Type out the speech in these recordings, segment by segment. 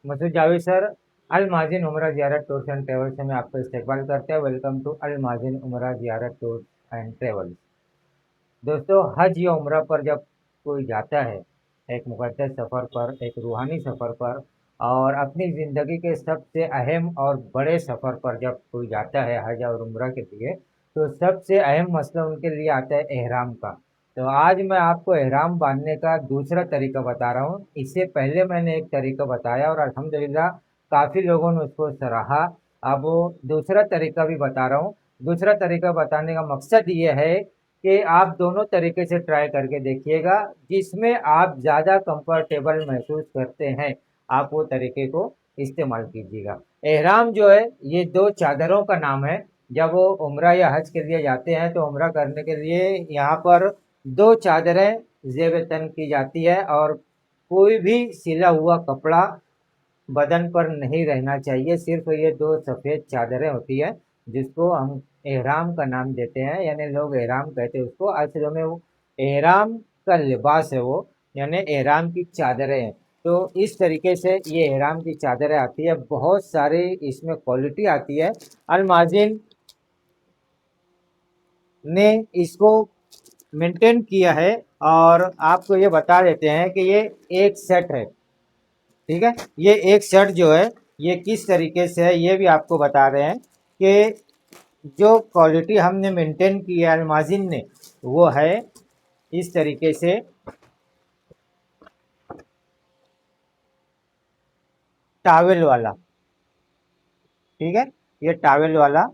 Masood Javed sir, अल माजिन उमरा ज़ियारत tours and travels से मैं आपका इस्तकबाल करते हैं। वेलकम टू अल माजिन उमरा ज़ियारत टूर्स एंड ट्रेवल्स। दोस्तों, हज या उम्रा पर जब कोई जाता है, एक मुक़द्दस सफ़र पर, एक रूहानी सफ़र पर और अपनी ज़िंदगी के सबसे अहम और बड़े सफ़र पर जब कोई जाता है हज और उम्रा के लिए, तो सबसे अहम मसला उनके लिए आता है एहराम का। तो आज मैं आपको एहराम बांधने का दूसरा तरीका बता रहा हूँ। इससे पहले मैंने एक तरीका बताया और अल्हम्दुलिल्लाह काफ़ी लोगों ने उसको सराहा। अब वो दूसरा तरीका भी बता रहा हूँ। दूसरा तरीका बताने का मकसद ये है कि आप दोनों तरीके से ट्राई करके देखिएगा, जिसमें आप ज़्यादा कंफर्टेबल महसूस करते हैं, आप वो तरीके को इस्तेमाल कीजिएगा। एहराम जो है, ये दो चादरों का नाम है। जब वो उम्रा या हज के लिए जाते हैं तो उम्रा करने के लिए यहाँ पर दो चादरें ज़ेब तन की जाती है और कोई भी सिला हुआ कपड़ा बदन पर नहीं रहना चाहिए। सिर्फ ये दो सफ़ेद चादरें होती है, जिसको हम एहराम का नाम देते हैं, यानी लोग एहराम कहते हैं उसको। असल में वो एहराम का लिबास है वो, यानी एहराम की चादरें हैं। तो इस तरीके से ये एहराम की चादरें आती है। बहुत सारी इसमें क्वालिटी आती है। अलमाजिन ने इसको मेंटेन किया है और आपको ये बता देते हैं कि ये एक सेट है। ठीक है, ये एक शर्ट जो है ये किस तरीके से है ये भी आपको बता रहे हैं कि जो क्वालिटी हमने मेंटेन की है अलमाजिन ने, वो है इस तरीके से टावल वाला। ठीक है, ये टावल वाला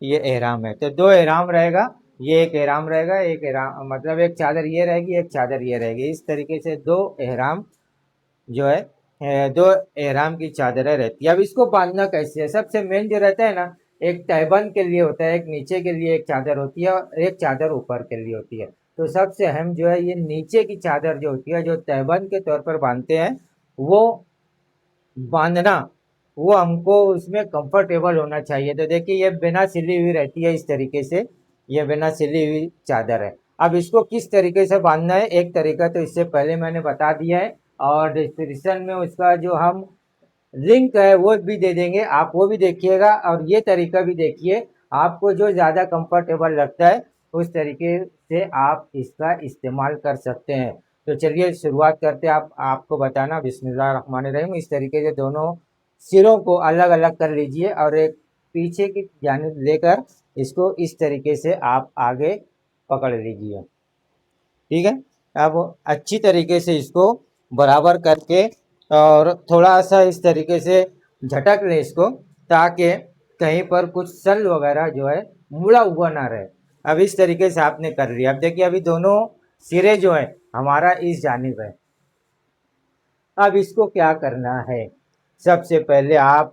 ये एहराम है। तो दो एहराम रहेगा, ये एक एहराम रहेगा, एक एहराम मतलब एक चादर ये रहेगी, एक चादर ये रहेगी। इस तरीके से दो एहराम जो है दो एहराम की चादरें रहती है। अब इसको बांधना कैसे है? सबसे मेन जो रहता है ना, एक तहबंद के लिए होता है, एक नीचे के लिए एक चादर होती है और एक चादर ऊपर के लिए होती है। तो सबसे अहम जो है ये नीचे की चादर जो होती है, जो तहबंद के तौर पर बांधते हैं, वो बांधना, वो हमको उसमें कंफर्टेबल होना चाहिए। तो देखिए ये बिना सिली हुई रहती है इस तरीके से, ये बिना सिली हुई चादर है। अब इसको किस तरीके से बांधना है, एक तरीका तो इससे पहले मैंने बता दिया है और डिस्क्रिप्शन में उसका जो हम लिंक है वो भी दे देंगे, आप वो भी देखिएगा और ये तरीका भी देखिए। आपको जो ज़्यादा कंफर्टेबल लगता है उस तरीके से आप इसका इस्तेमाल कर सकते हैं। तो चलिए शुरुआत करते हैं। आप आपको बताना, बिस्मिल्लाह रहमान रहीम। इस तरीके से दोनों सिरों को अलग अलग कर लीजिए और एक पीछे की जानिब लेकर इसको इस तरीके से आप आगे पकड़ लीजिए। ठीक है, अब अच्छी तरीके से इसको बराबर करके और थोड़ा सा इस तरीके से झटक लें इसको, ताकि कहीं पर कुछ सल वगैरह जो है मुड़ा हुआ ना रहे। अब इस तरीके से आपने कर लिया। अब देखिए अभी दोनों सिरे जो है हमारा इस जानिब है। अब इसको क्या करना है, सबसे पहले आप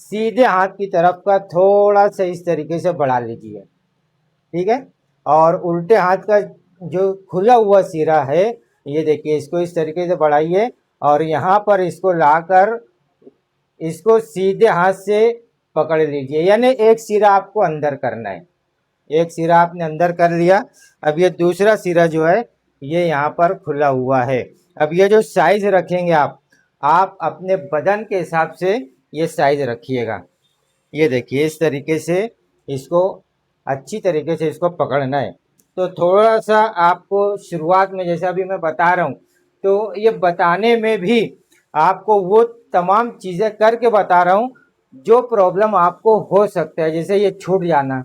सीधे हाथ की तरफ का थोड़ा सा इस तरीके से बढ़ा लीजिए। ठीक है, और उल्टे हाथ का जो खुला हुआ सिरा है, ये देखिए इसको इस तरीके से बढ़ाइए और यहाँ पर इसको लाकर इसको सीधे हाथ से पकड़ लीजिए, यानी एक सिरा आपको अंदर करना है। एक सिरा आपने अंदर कर लिया। अब ये दूसरा सिरा जो है ये यहाँ पर खुला हुआ है। अब ये जो साइज रखेंगे आप अपने बदन के हिसाब से ये साइज रखिएगा। ये देखिए इस तरीके से इसको अच्छी तरीके से इसको पकड़ना है। तो थोड़ा सा आपको शुरुआत में जैसा अभी मैं बता रहा हूँ, तो ये बताने में भी आपको वो तमाम चीज़ें करके बता रहा हूँ जो प्रॉब्लम आपको हो सकता है, जैसे ये छूट जाना।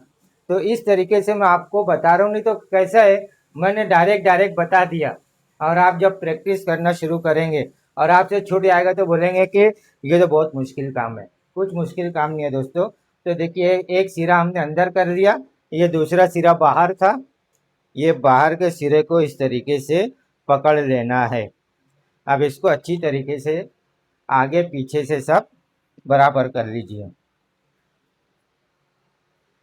तो इस तरीके से मैं आपको बता रहा हूँ, नहीं तो कैसा है, मैंने डायरेक्ट बता दिया और आप जब प्रैक्टिस करना शुरू करेंगे और आपसे छूट जाएगा तो बोलेंगे कि ये तो बहुत मुश्किल काम है। कुछ मुश्किल काम नहीं है दोस्तों। तो देखिए एक सिरा हमने अंदर कर लिया, ये दूसरा सिरा बाहर था, ये बाहर के सिरे को इस तरीके से पकड़ लेना है। अब इसको अच्छी तरीके से आगे पीछे से सब बराबर कर लीजिए।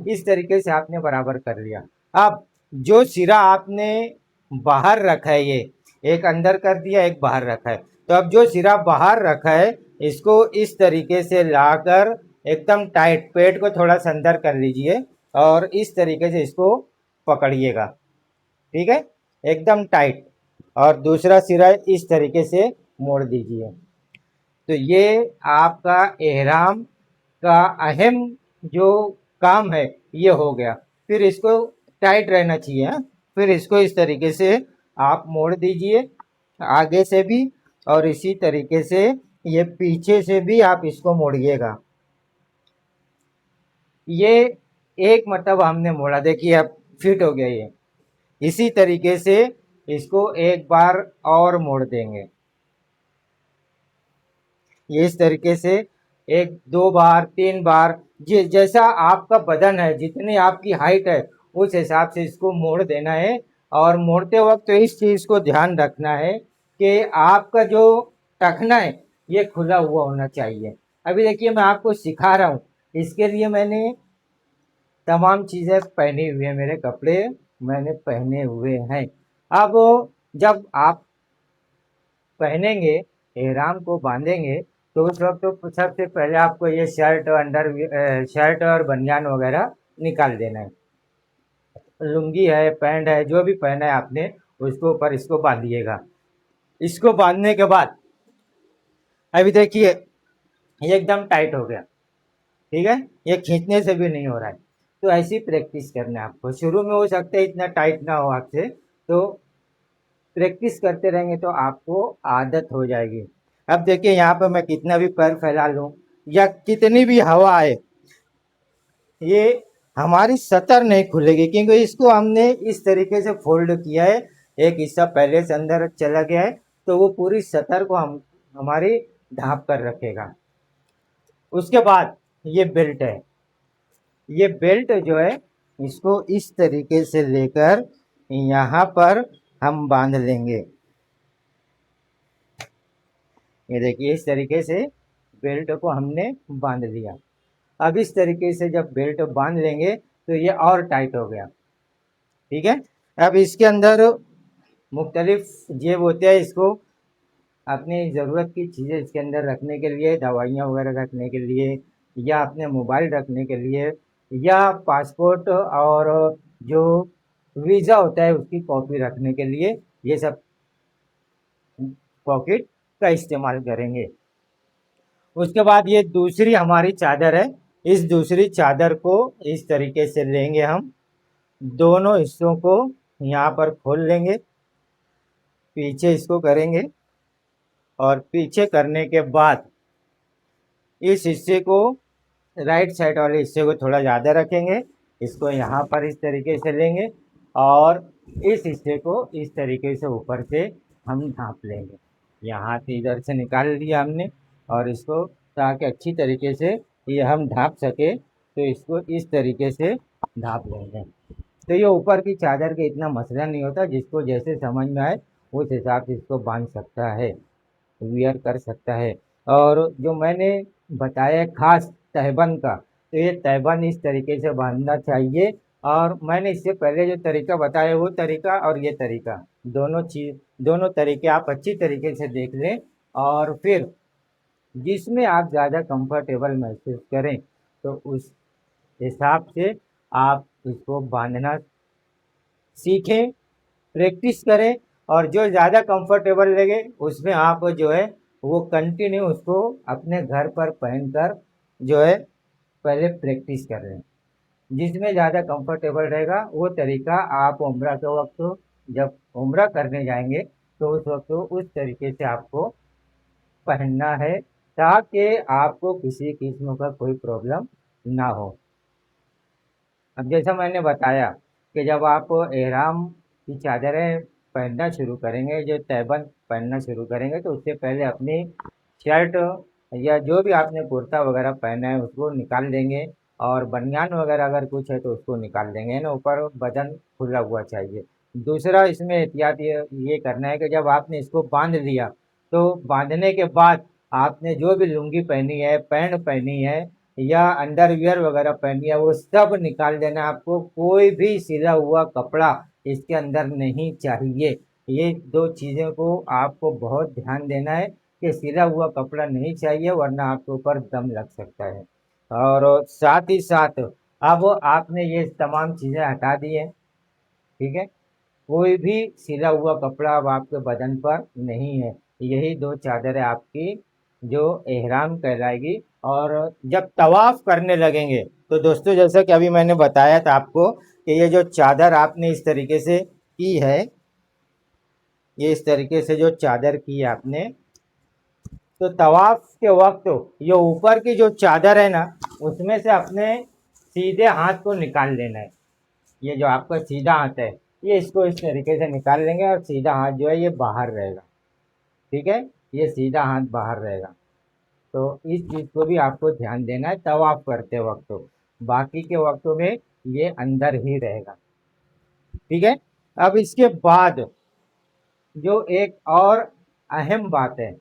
इस तरीके से आपने बराबर कर लिया। अब जो सिरा आपने बाहर रखा है, ये एक अंदर कर दिया एक बाहर रखा है, तो अब जो सिरा बाहर रखा है इसको इस तरीके से लाकर एकदम टाइट, पेट को थोड़ा सा अंदर कर लीजिए और इस तरीके से इसको पकड़िएगा। ठीक है, एकदम टाइट। और दूसरा सिरा इस तरीके से मोड़ दीजिए। तो ये आपका एहराम का अहम जो काम है ये हो गया। फिर इसको टाइट रहना चाहिए। हाँ? फिर इसको इस तरीके से आप मोड़ दीजिए, आगे से भी और इसी तरीके से ये पीछे से भी आप इसको मोड़िएगा। ये एक मतलब हमने मोड़ा, देखिए अब फिट हो गया ये। इसी तरीके से इसको एक बार और मोड़ देंगे, ये इस तरीके से एक दो बार तीन बार, जैसा आपका बदन है, जितनी आपकी हाइट है उस हिसाब से इसको मोड़ देना है। और मोड़ते वक्त तो इस चीज को ध्यान रखना है कि आपका जो टखना है ये खुला हुआ होना चाहिए। अभी देखिए मैं आपको सिखा रहा हूँ, इसके लिए मैंने तमाम चीजें पहनी हुई है, मेरे कपड़े मैंने पहने हुए हैं। अब जब आप पहनेंगे, एहराम को बांधेंगे, तो उस वक्त तो सबसे पहले आपको ये शर्ट और बनियान वगैरह निकाल देना है। लुंगी है, पैंट है, जो भी पहना है आपने उसको ऊपर इसको बांधिएगा। इसको बांधने के बाद अभी देखिए ये एकदम टाइट हो गया, ठीक है, ये खींचने से भी नहीं हो रहा है। तो ऐसी प्रैक्टिस करना है आपको। शुरू में हो सकता है इतना टाइट ना हो आपसे, तो प्रैक्टिस करते रहेंगे तो आपको आदत हो जाएगी। अब देखिए यहाँ पे मैं कितना भी पैर फैला लूं या कितनी भी हवा आए, ये हमारी सतर नहीं खुलेगी, क्योंकि इसको हमने इस तरीके से फोल्ड किया है। एक हिस्सा पहले से अंदर चला गया है, तो वो पूरी सतर को हम हमारी ढांप कर रखेगा। उसके बाद ये बेल्ट है, ये बेल्ट जो है इसको इस तरीके से लेकर यहाँ पर हम बांध लेंगे। ये देखिए इस तरीके से बेल्ट को हमने बांध लिया। अब इस तरीके से जब बेल्ट बांध लेंगे तो ये और टाइट हो गया, ठीक है। अब इसके अंदर मुख्तलिफ जेब होते हैं, इसको अपनी ज़रूरत की चीज़ें इसके अंदर रखने के लिए, दवाइयाँ वगैरह रखने के लिए, या अपने मोबाइल रखने के लिए, या पासपोर्ट और जो वीज़ा होता है उसकी कॉपी रखने के लिए, ये सब पॉकेट का इस्तेमाल करेंगे। उसके बाद ये दूसरी हमारी चादर है, इस दूसरी चादर को इस तरीके से लेंगे हम, दोनों हिस्सों को यहाँ पर खोल लेंगे, पीछे इसको करेंगे और पीछे करने के बाद इस हिस्से को, राइट साइड वाले हिस्से को थोड़ा ज़्यादा रखेंगे, इसको यहाँ पर इस तरीके से लेंगे और इस हिस्से को इस तरीके से ऊपर से हम ढाँप लेंगे। यहाँ से इधर से निकाल लिया हमने और इसको, ताकि अच्छी तरीके से ये हम ढाँप सके, तो इसको इस तरीके से ढाँप लेंगे। तो ये ऊपर की चादर के इतना मसला नहीं होता, जिसको जैसे समझ में आए उस हिसाब से इसको बांध सकता है, वियर कर सकता है। और जो मैंने बताया खास तहबंद का, तो ये तहबंद इस तरीके से बांधना चाहिए। और मैंने इससे पहले जो तरीका बताया वो तरीका और ये तरीका, दोनों तरीके आप अच्छी तरीके से देख लें, और फिर जिसमें आप ज़्यादा कंफर्टेबल महसूस करें तो उस हिसाब से आप इसको बांधना सीखें, प्रैक्टिस करें, और जो ज़्यादा कंफर्टेबल लगे उसमें आप जो है वो कंटिन्यू उसको अपने घर पर पहनकर जो है पहले प्रैक्टिस कर रहे हैं। जिसमें ज़्यादा कंफर्टेबल रहेगा वो तरीका आप उम्रा के वक्त, जब उम्रा करने जाएंगे तो उस वक्त उस तरीके से आपको पहनना है, ताकि आपको किसी किस्म का कोई प्रॉब्लम ना हो। अब जैसा मैंने बताया कि जब आप एहराम की चादरें पहनना शुरू करेंगे, जो तहबंद पहनना शुरू करेंगे, तो उससे पहले अपनी शर्ट या जो भी आपने कुर्ता वगैरह पहना है उसको निकाल देंगे, और बनियान वगैरह अगर कुछ है तो उसको निकाल देंगे ना, ऊपर बदन खुला हुआ चाहिए। दूसरा इसमें एहतियात ये करना है कि जब आपने इसको बांध लिया, तो बांधने के बाद आपने जो भी लुंगी पहनी है, पैंट पहनी है या अंडरवियर वगैरह पहनी है, वो सब निकाल देना। आपको कोई भी सिला हुआ कपड़ा इसके अंदर नहीं चाहिए। ये दो चीज़ों को आपको बहुत ध्यान देना है कि सिला हुआ कपड़ा नहीं चाहिए, वरना आपके ऊपर दम लग सकता है। और साथ ही साथ अब आपने ये तमाम चीज़ें हटा दी हैं, ठीक है, कोई भी सिला हुआ कपड़ा अब आपके बदन पर नहीं है। यही दो चादरें आपकी जो एहराम कहलाएगी। और जब तवाफ करने लगेंगे तो दोस्तों, जैसा कि अभी मैंने बताया था आपको कि ये जो चादर आपने इस तरीके से की है, ये इस तरीके से जो चादर की है आपने, तो तवाफ के वक्त ये ऊपर की जो चादर है ना, उसमें से अपने सीधे हाथ को निकाल लेना है। ये जो आपका सीधा हाथ है, ये इसको इस तरीके से निकाल लेंगे और सीधा हाथ जो है ये बाहर रहेगा। ठीक है, ये सीधा हाथ बाहर रहेगा। तो इस चीज़ को भी आपको ध्यान देना है तवाफ करते वक्त। बाकी के वक्तों में ये अंदर ही रहेगा। ठीक है। अब इसके बाद जो एक और अहम बात है,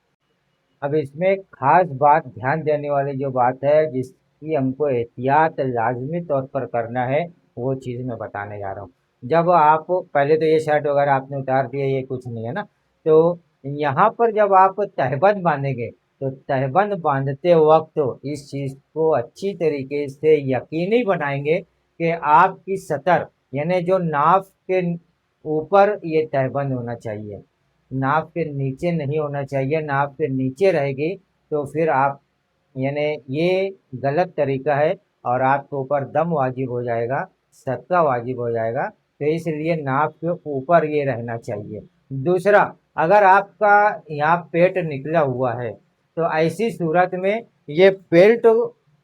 अब इसमें एक खास बात ध्यान देने वाली जो बात है, जिसकी हमको एहतियात लाजमी तौर पर करना है, वो चीज़ मैं बताने जा रहा हूँ। जब आप पहले तो ये शर्ट वगैरह आपने उतार दिया, ये कुछ नहीं है ना, तो यहाँ पर जब आप तहबंद बांधेंगे तो तहबंद बांधते वक्त इस चीज़ को अच्छी तरीके से यकीनी बनाएंगे कि आपकी सतर यानी जो नाफ के ऊपर ये तहबंद होना चाहिए, नाप के नीचे नहीं होना चाहिए। नाप के नीचे रहेगी तो फिर आप यानी ये गलत तरीका है और आपके ऊपर दम वाजिब हो जाएगा, सदका वाजिब हो जाएगा। तो इसलिए नाप के ऊपर ये रहना चाहिए। दूसरा, अगर आपका यहाँ पेट निकला हुआ है तो ऐसी सूरत में ये बेल्ट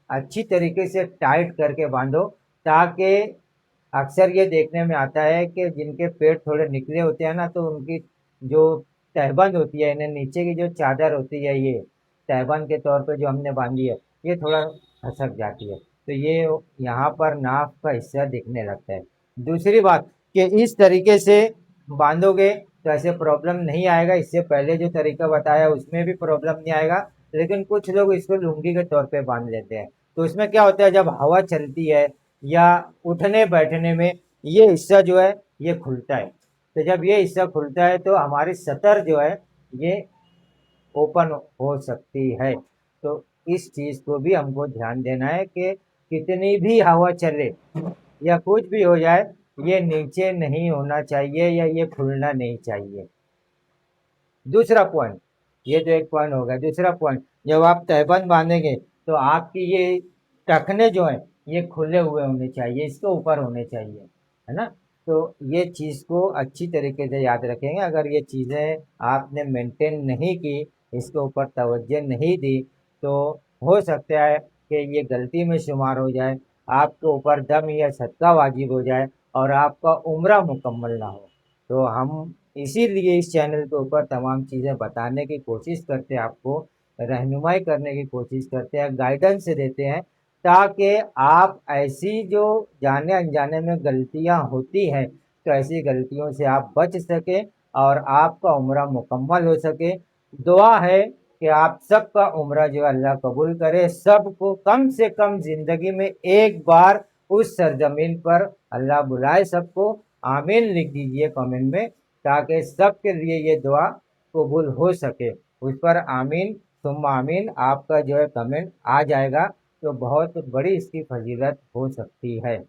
अच्छी तरीके से टाइट करके बांधो, ताकि अक्सर ये देखने में आता है कि जिनके पेट थोड़े निकले होते हैं ना, तो उनकी जो तहबंद होती है, यानी नीचे की जो चादर होती है, ये तहबंद के तौर पे जो हमने बांधी है, ये थोड़ा खसक जाती है। तो ये यहाँ पर नाक का हिस्सा दिखने लगता है। दूसरी बात कि इस तरीके से बांधोगे तो ऐसे प्रॉब्लम नहीं आएगा। इससे पहले जो तरीका बताया उसमें भी प्रॉब्लम नहीं आएगा, लेकिन कुछ लोग इसको लुंगी के तौर पे बांध लेते हैं। तो इसमें क्या होता है, जब हवा चलती है या उठने बैठने में ये हिस्सा जो है ये खुलता है। तो जब ये हिस्सा खुलता है तो हमारी सतर जो है ये ओपन हो सकती है। तो इस चीज़ को भी हमको ध्यान देना है कि कितनी भी हवा चले या कुछ भी हो जाए, ये नीचे नहीं होना चाहिए या ये खुलना नहीं चाहिए। दूसरा पॉइंट, ये तो एक पॉइंट हो गया। दूसरा पॉइंट, जब आप तहबंद बांधेंगे तो आपकी ये टखने जो है ये खुले हुए होने चाहिए, इसके ऊपर होने चाहिए, है ना। तो ये चीज़ को अच्छी तरीके से याद रखेंगे। अगर ये चीज़ें आपने मेंटेन नहीं की, इसके ऊपर तवज्जो नहीं दी, तो हो सकता है कि ये गलती में शुमार हो जाए, आपके ऊपर दम या सदका वाजिब हो जाए और आपका उम्रा मुकम्मल ना हो। तो हम इसीलिए इस चैनल के ऊपर तमाम चीज़ें बताने की कोशिश करते हैं, आपको रहनुमाई करने की कोशिश करते हैं, गाइडेंस देते हैं, ताकि आप ऐसी जो जाने अनजाने में गलतियां होती हैं, तो ऐसी गलतियों से आप बच सकें और आपका उम्रा मुकम्मल हो सके। दुआ है कि आप सबका उम्रा जो अल्लाह कबूल करे, सबको कम से कम ज़िंदगी में एक बार उस सरजमीन पर अल्लाह बुलाए सबको। आमीन लिख दीजिए कमेंट में, ताकि सबके लिए ये दुआ कबूल हो सके। उस पर आमीन सुम्मा आमीन आपका जो है कमेंट आ जाएगा, तो बहुत बड़ी इसकी फजीलत हो सकती है।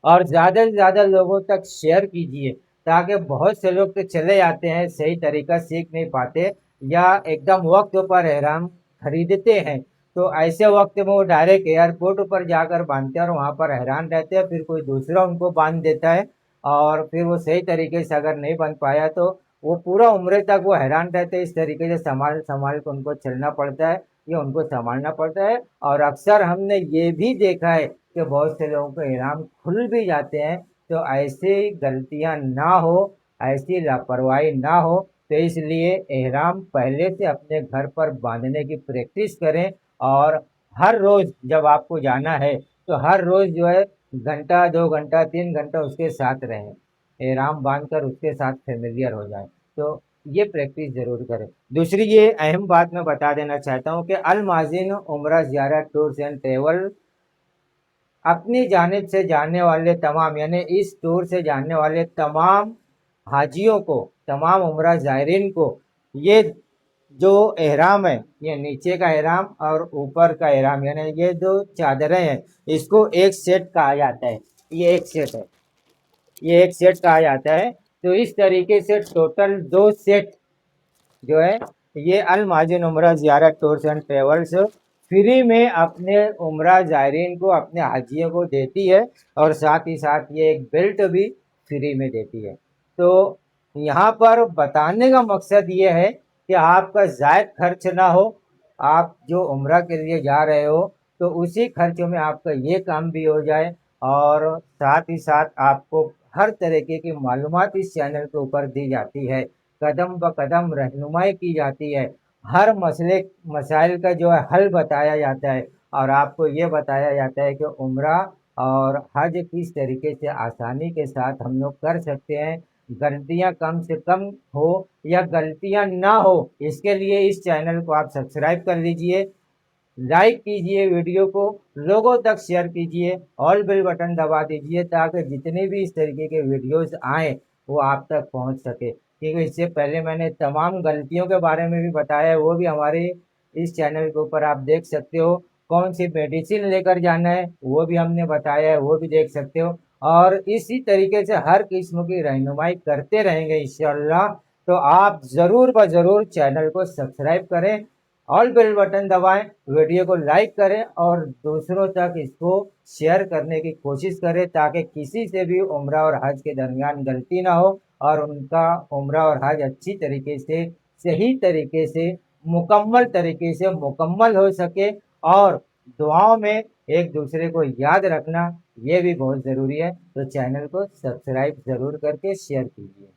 और ज़्यादा से ज़्यादा लोगों तक शेयर कीजिए, ताकि बहुत से लोग तो चले जाते हैं, सही तरीका सीख नहीं पाते या एकदम वक्त पर एहराम खरीदते हैं, तो ऐसे वक्त में वो डायरेक्ट एयरपोर्ट पर जाकर बांधते हैं और वहाँ पर हैरान रहते हैं। फिर कोई दूसरा उनको बांध देता है और फिर वो सही तरीके से अगर नहीं बन पाया तो वो पूरा उम्र तक वो हैरान रहते हैं। इस तरीके से संभाल संभाल कर उनको चलना पड़ता है, ये उनको संभालना पड़ता है। और अक्सर हमने ये भी देखा है कि बहुत से लोगों को एहराम खुल भी जाते हैं। तो ऐसी गलतियां ना हो, ऐसी लापरवाही ना हो, तो इसलिए एहराम पहले से अपने घर पर बांधने की प्रैक्टिस करें। और हर रोज़ जब आपको जाना है तो हर रोज़ जो है घंटा 2 घंटा 3 घंटा उसके साथ रहें, एहराम बांध कर उसके साथ फेमिलियर हो जाए। तो ये प्रैक्टिस ज़रूर करें। दूसरी ये अहम बात मैं बता देना चाहता हूँ कि अल माज़िन उम्रा ज़ियारत टूर्स एंड ट्रेवल अपनी जानिब से जाने वाले तमाम यानी इस टूर से जाने वाले तमाम हाजियों को, तमाम उम्रा ज़ायरीन को, ये जो एहराम है, ये नीचे का एहराम और ऊपर का एहराम यानी ये जो चादरें हैं, इसको एक सेट कहा जाता है। ये एक सेट है, ये एक सेट कहा जाता है। तो इस तरीके से टोटल 2 सेट जो है ये अल माजिन उम्रा ज़ियारत टूर्स एंड ट्रेवल्स फ्री में अपने उम्रा ज़ायरीन को, अपने हाजियों को देती है, और साथ ही साथ ये एक बेल्ट भी फ्री में देती है। तो यहाँ पर बताने का मकसद ये है कि आपका ज़ायद खर्च ना हो। आप जो उम्रा के लिए जा रहे हो तो उसी खर्चों में आपका ये काम भी हो जाए, और साथ ही साथ आपको हर तरीके की मालूमात इस चैनल के ऊपर दी जाती है, कदम ब कदम रहनुमाई की जाती है, हर मसले मसाइल का जो है हल बताया जाता है, और आपको ये बताया जाता है कि उम्रा और हज किस तरीके से आसानी के साथ हम लोग कर सकते हैं, गलतियां कम से कम हो या गलतियां ना हो, इसके लिए इस चैनल को आप सब्सक्राइब कर लीजिए, लाइक कीजिए, वीडियो को लोगों तक शेयर कीजिए, ऑल बेल बटन दबा दीजिए, ताकि जितने भी इस तरीके के वीडियोस आए वो आप तक पहुंच सके। क्योंकि इससे पहले मैंने तमाम गलतियों के बारे में भी बताया है, वो भी हमारे इस चैनल के ऊपर आप देख सकते हो। कौन सी मेडिसिन लेकर जाना है वो भी हमने बताया है, वो भी देख सकते हो। और इसी तरीके से हर किस्म की रहनुमाई करते रहेंगे इंशाल्लाह। तो आप ज़रूर ब ज़रूर चैनल को सब्सक्राइब करें, ऑल बेल बटन दबाएं, वीडियो को लाइक करें, और दूसरों तक इसको शेयर करने की कोशिश करें, ताकि किसी से भी उम्रा और हज के दरमियान गलती ना हो, और उनका उम्रा और हज अच्छी तरीके से, सही तरीके से, मुकम्मल तरीके से मुकम्मल हो सके। और दुआओं में एक दूसरे को याद रखना ये भी बहुत ज़रूरी है। तो चैनल को सब्सक्राइब ज़रूर करके शेयर कीजिए।